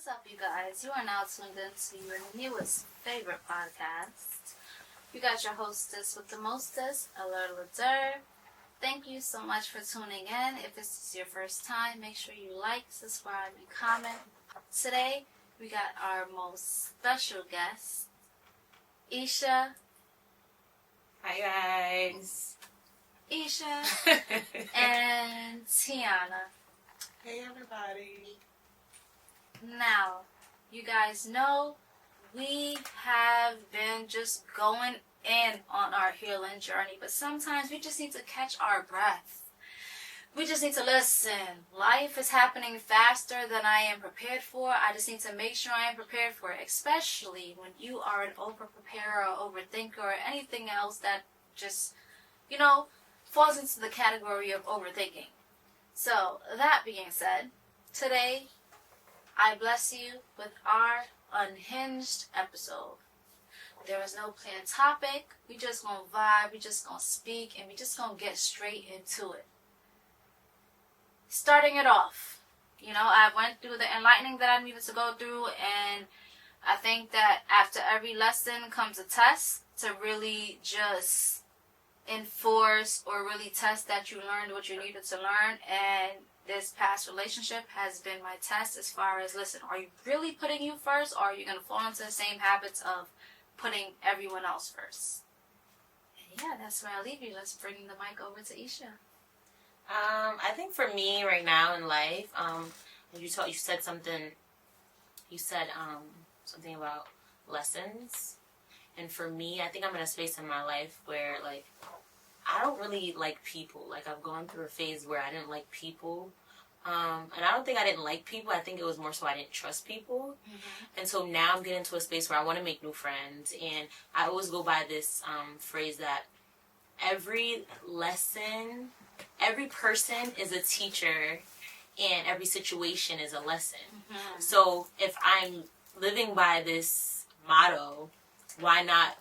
What's up, you guys? You are now tuned into your newest favorite podcast. You got your hostess with the mostest, Alert Lazer. Thank you so much for tuning in. If this is your first time, make sure you like, subscribe, and comment. Today, we got our most special guest, Isha. Hi, guys. Isha and Tiana. Hey, everybody. Now, you guys know we have been just going in on our healing journey, but sometimes we just need to catch our breath. We just need to listen. Life is happening faster than I am prepared for. I just need to make sure I am prepared for it, especially when you are an over-preparer or overthinker or anything else that just, falls into the category of overthinking. So, that being said, today, I bless you with our unhinged episode. There is no planned topic. We just gonna vibe, we just gonna speak, and we just gonna get straight into it. Starting it off, I went through the enlightening that I needed to go through, and I think that after every lesson comes a test to really just enforce or really test that you learned what you needed to learn. And this past relationship has been my test as far as, listen, are you really putting you first, or are you going to fall into the same habits of putting everyone else first? And yeah, that's where I leave you. Let's bring the mic over to Isha. I think for me right now in life, you said something. You said something about lessons, and for me, I think I'm in a space in my life where I don't really like people. I've gone through a phase where I didn't like people. And I don't think I didn't like people. I think it was more so I didn't trust people. Mm-hmm. And so now I'm getting to a space where I want to make new friends. And I always go by this phrase that every lesson, every person is a teacher, and every situation is a lesson. Mm-hmm. So if I'm living by this motto, why not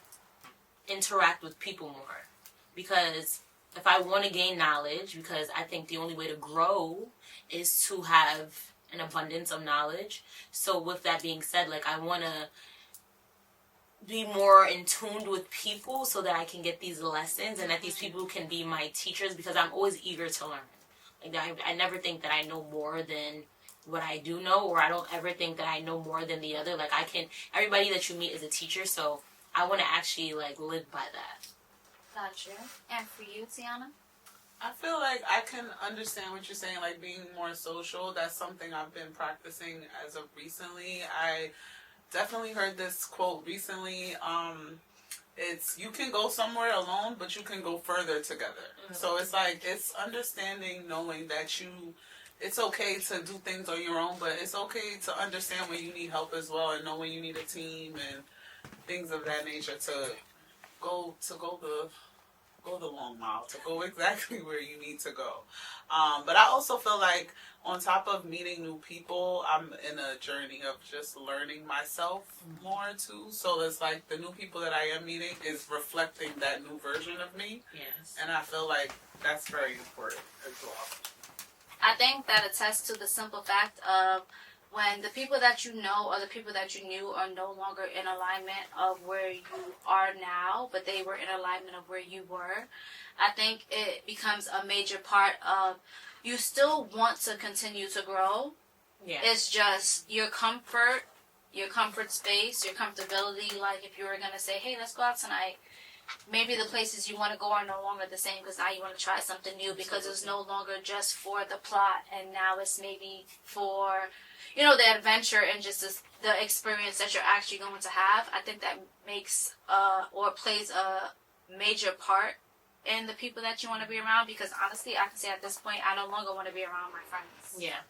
interact with people more? Because if I want to gain knowledge, because I think the only way to grow is to have an abundance of knowledge. So with that being said, I want to be more in tune with people so that I can get these lessons and that these people can be my teachers, because I'm always eager to learn. I never think that I know more than what I do know, or I don't ever think that I know more than the other. Everybody that you meet is a teacher, so I want to actually live by that. Gotcha. And for you, Tiana? I feel like I can understand what you're saying, being more social. That's something I've been practicing as of recently. I definitely heard this quote recently. It's, you can go somewhere alone, but you can go further together. Mm-hmm. So it's understanding, knowing that it's okay to do things on your own, but it's okay to understand when you need help as well, and know when you need a team and things of that nature to go the long mile, to go exactly where you need to go. But I also feel like on top of meeting new people, I'm in a journey of just learning myself more too. So it's the new people that I am meeting is reflecting that new version of me. Yes. And I feel like that's very important as well. I think that attests to the simple fact of when the people that you know or the people that you knew are no longer in alignment of where you are now, but they were in alignment of where you were. I think it becomes a major part of, you still want to continue to grow. Yeah. It's just your comfort space, your comfortability. If you were going to say, hey, let's go out tonight, maybe the places you want to go are no longer the same, because now you want to try something new, because it's no longer just for the plot, and now it's maybe for the adventure and just the experience that you're actually going to have. I think that makes or plays a major part in the people that you want to be around, because honestly, I can say at this point, I no longer want to be around my friends. Yeah.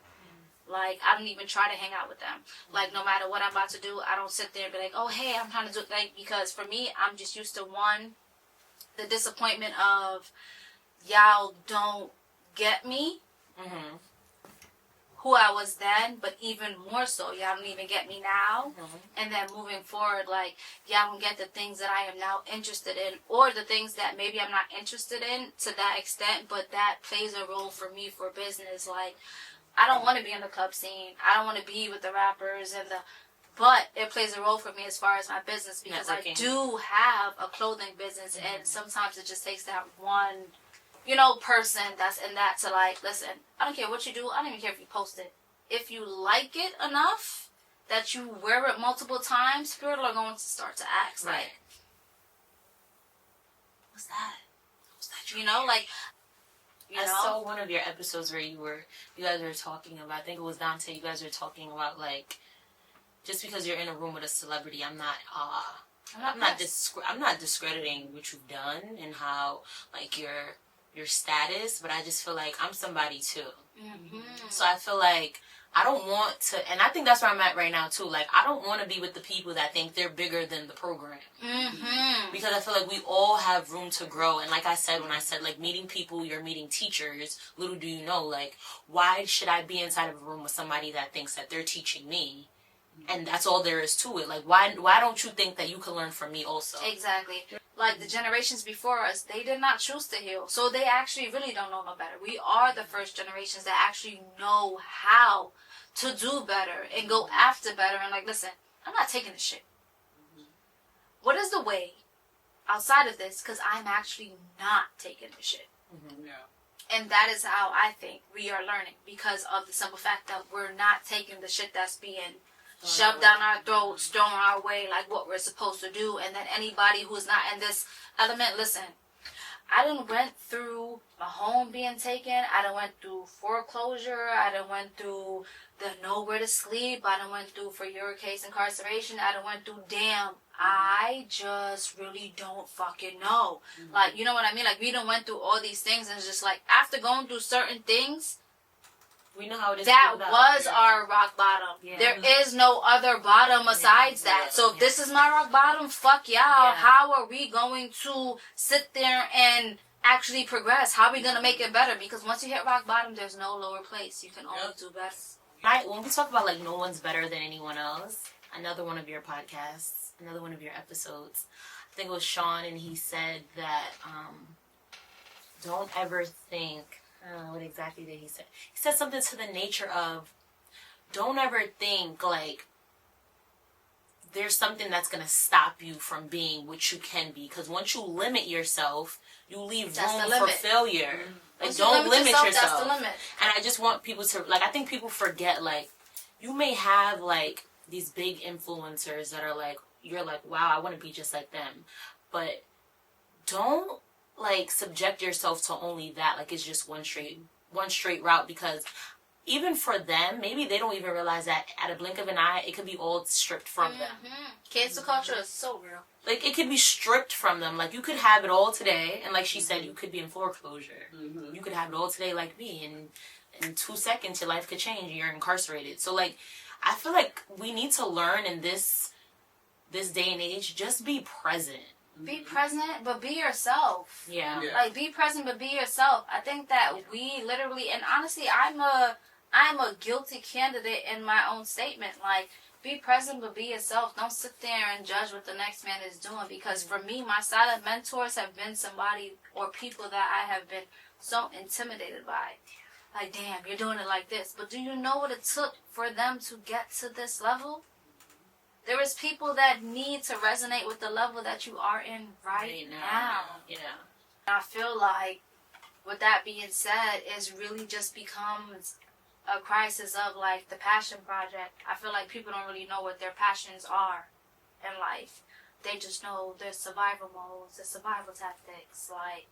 I don't even try to hang out with them. No matter what I'm about to do, I don't sit there and be like, oh, hey, I'm trying to do it. Because for me, I'm just used to, the disappointment of y'all don't get me. Mm-hmm. Who I was then, but even more so, y'all don't even get me now. Mm-hmm. And then moving forward, y'all don't get the things that I am now interested in, or the things that maybe I'm not interested in to that extent, but that plays a role for me for business. I don't want to be in the club scene. I don't want to be with the rappers and the. But it plays a role for me as far as my business because I do have a clothing business, and sometimes it just takes that one, person that's in that to like, listen, I don't care what you do. I don't even care if you post it. If you like it enough that you wear it multiple times, people are going to start to ask, right. like, what's that? What's that? Like, I saw one of your episodes where you guys were talking about, I think it was Dante, you guys were talking about, like, just because you're in a room with a celebrity, I'm not discrediting what you've done and how, like, your status, but I just feel like I'm somebody too. Mm-hmm. So I feel like I don't want to, and I think that's where I'm at right now too. Like, I don't want to be with the people that think they're bigger than the program. Mm-hmm. Because I feel like we all have room to grow. And like I said, when I said, like, meeting people, you're meeting teachers, little do you know, like, why should I be inside of a room with somebody that thinks that they're teaching me? And that's all there is to it. Like, why don't you think that you can learn from me also? Exactly. Like, the generations before us, they did not choose to heal. So they actually really don't know no better. We are the first generations that actually know how to do better and go after better. And like, listen, I'm not taking this shit. What is the way outside of this? Because I'm actually not taking this shit. Mm-hmm. Yeah. And that is how I think we are learning. Because of the simple fact that we're not taking the shit that's being shoved down our throats, thrown our way, like what we're supposed to do. And then anybody who's not in this element, listen, I done went through my home being taken. I done went through foreclosure. I done went through the nowhere to sleep. I done went through, for your case, incarceration. I done went through, I just really don't fucking know. Mm-hmm. Like, you know what I mean? Like, we done went through all these things, and it's just like, after going through certain things, we know how it is. That was our rock bottom. Yeah. There is no other bottom besides that. So if this is my rock bottom, fuck y'all. Yeah. How are we going to sit there and actually progress? How are we going to make it better? Because once you hit rock bottom, there's no lower place. You can only do better. Right. When we talk about, like, no one's better than anyone else, another one of your podcasts, another one of your episodes, I think it was Sean, and he said that don't ever think... what exactly did he say? He said something to the nature of, don't ever think, like, there's something that's going to stop you from being what you can be. Because once you limit yourself, you leave room for failure. Mm-hmm. Like, don't limit yourself. That's the limit. And I just want people to, like, I think people forget, like, you may have, like, these big influencers that are, like, you're like, wow, I want to be just like them. But don't, like, subject yourself to only that, like it's just one straight route, because even for them, maybe they don't even realize that at a blink of an eye, it could be all stripped from them. Cancel culture is so real. Like, it could be stripped from them. Like, you could have it all today, and like she said, you could be in foreclosure. You could have it all today like me, and in 2 seconds, your life could change, and you're incarcerated. So, like, I feel like we need to learn in this day and age, just be present. Be present, but be yourself. Yeah. Like, be present, but be yourself. I think that we literally, and honestly, I'm a guilty candidate in my own statement. Like, be present, but be yourself. Don't sit there and judge what the next man is doing. Because for me, my silent mentors have been somebody or people that I have been so intimidated by. Like, damn, you're doing it like this. But do you know what it took for them to get to this level? There is people that need to resonate with the level that you are in right now. Yeah. I feel like, with that being said, it's really just becomes a crisis of, like, the passion project. I feel like people don't really know what their passions are in life. They just know their survival modes, their survival tactics. Like,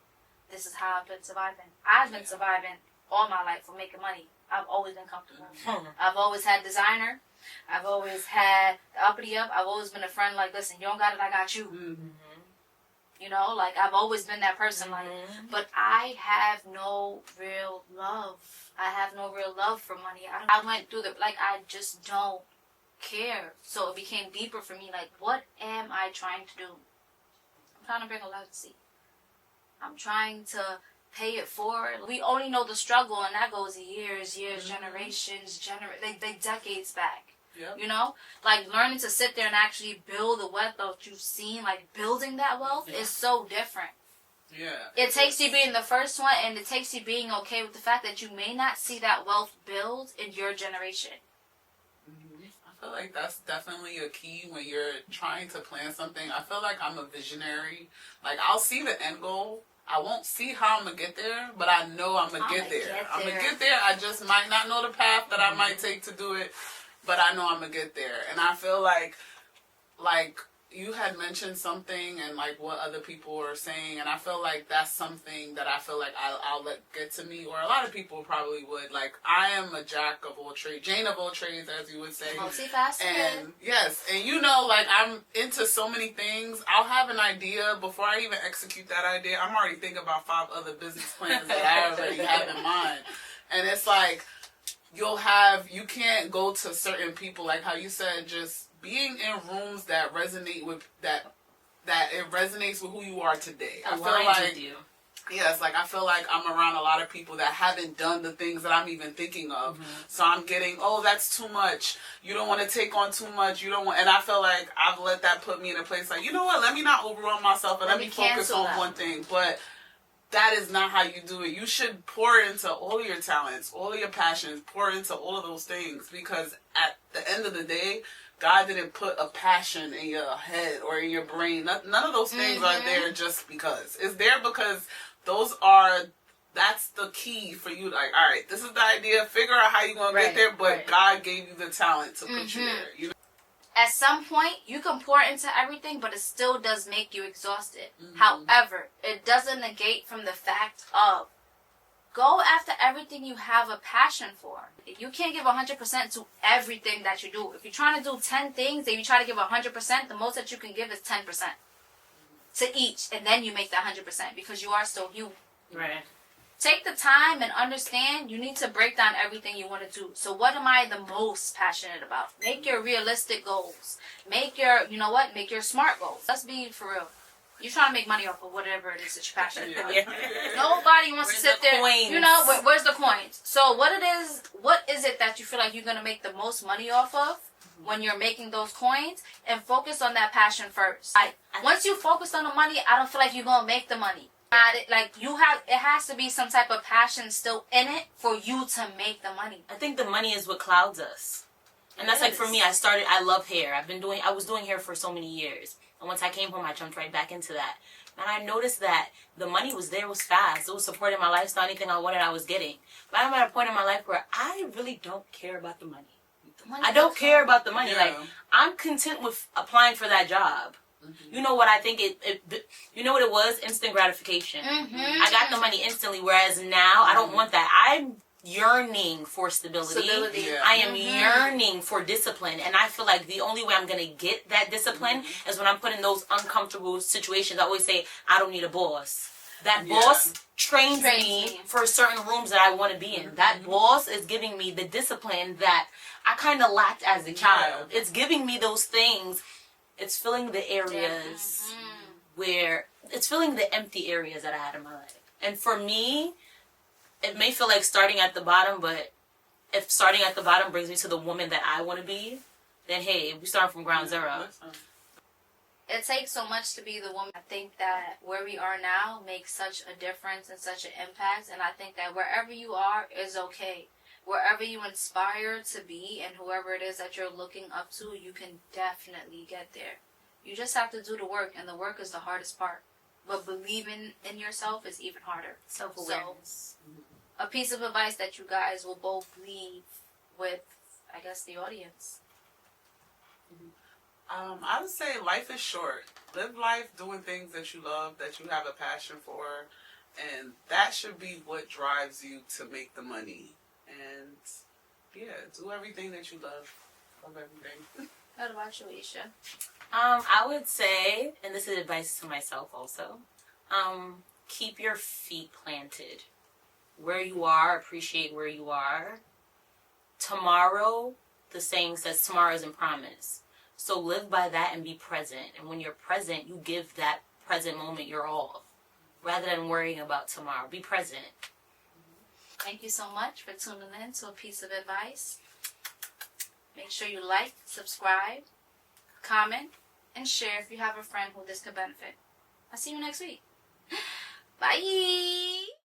this is how I've been surviving. I've been surviving all my life for making money. I've always been comfortable. I've always had designer. I've always had the uppity up. I've always been a friend, like, listen, you don't got it, I got you. Mm-hmm. You know, like, I've always been that person, like, but I have no real love. I have no real love for money. I went through I just don't care. So it became deeper for me, like, what am I trying to do? I'm trying to bring a legacy. I'm trying to pay it forward. We only know the struggle, and that goes years, generations, they decades back. Yep. You know? Like, learning to sit there and actually build the wealth that you've seen, like, building that wealth is so different. Yeah. It takes you being the first one, and it takes you being okay with the fact that you may not see that wealth build in your generation. I feel like that's definitely a key when you're trying to plan something. I feel like I'm a visionary. Like, I'll see the end goal. I won't see how I'm going to get there, but I know I'm going to get there. I'm going to get there. I just might not know the path that I might take to do it, but I know I'm going to get there. And I feel like you had mentioned something and like what other people are saying, and I feel like that's something that I feel like I'll let get to me, or a lot of people probably would. Like, I am a jack of all trades, Jane of all trades, as you would say. Multifaceted. And yes, and you know, like, I'm into so many things. I'll have an idea before I even execute that idea. I'm already thinking about 5 other business plans that I already have in mind, and it's like you can't go to certain people, like how you said, just being in rooms that resonate with that it resonates with who you are today. I feel like, with you. Yes, like, I feel like I'm around a lot of people that haven't done the things that I'm even thinking of. So I'm getting, oh, that's too much. You don't want to take on too much. You don't want, and I feel like I've let that put me in a place like, you know what? Let me not overwhelm myself and let me focus on one thing. But that is not how you do it. You should pour into all your talents, all your passions, pour into all of those things, because at the end of the day, God didn't put a passion in your head or in your brain. None of those things are there just because. It's there because that's the key for you. Like, all right, this is the idea. Figure out how you're going to get there, but God gave you the talent to put you there. You know? At some point, you can pour into everything, but it still does make you exhausted. However, it doesn't negate from the fact of go after everything you have a passion for. You can't give 100% to everything that you do. If you're trying to do 10 things and you try to give 100%, the most that you can give is 10% to each. And then you make that 100% because you are still human. Right. Take the time and understand you need to break down everything you want to do. So what am I the most passionate about? Make your realistic goals. Make your smart goals. Let's be for real. You're trying to make money off of whatever it is that you're passionate about. Nobody wants to sit there. Coins? You know, where's the coins? So what is it that you feel like you're going to make the most money off of when you're making those coins? And focus on that passion first. Once you focus on the money, I don't feel like you're going to make the money. It has to be some type of passion still in it for you to make the money. I think the money is what clouds us. And that's like, for me, I love hair. I was doing hair for so many years. And once I came home, I jumped right back into that. And I noticed that the money was there, it was fast. It was supporting my lifestyle, anything I wanted, I was getting. But I'm at a point in my life where I really don't care about the money. I don't care about the money. Yeah. Like, I'm content with applying for that job. You know what I think you know what it was? Instant gratification. I got the money instantly, whereas now I don't want that. I'm yearning for stability. Yeah. I am yearning for discipline, and I feel like the only way I'm going to get that discipline is when I'm put in those uncomfortable situations. I always say, I don't need a boss. That boss trains me for certain rooms that I want to be in. That boss is giving me the discipline that I kind of lacked as a child. It's giving me those things. It's filling the areas where it's filling the empty areas that I had in my life. And for me, it may feel like starting at the bottom, but if starting at the bottom brings me to the woman that I want to be, then hey, we start from ground zero. It takes so much to be the woman. I think that where we are now makes such a difference and such an impact, and I think that wherever you are is okay. Wherever you inspire to be and whoever it is that you're looking up to, you can definitely get there. You just have to do the work, and the work is the hardest part. But believing in yourself is even harder. Self-awareness. So, a piece of advice that you guys will both leave with, I guess, the audience. I would say life is short. Live life doing things that you love, that you have a passion for, and that should be what drives you to make the money. And do everything that you love. Love everything. What about you, Isha? I would say, and this is advice to myself also, keep your feet planted. Where you are, appreciate where you are. Tomorrow, the saying says tomorrow isn't promised. So live by that and be present. And when you're present, you give that present moment your all, rather than worrying about tomorrow. Be present. Thank you so much for tuning in to A Piece of Advice. Make sure you like, subscribe, comment, and share if you have a friend who this could benefit. I'll see you next week. Bye.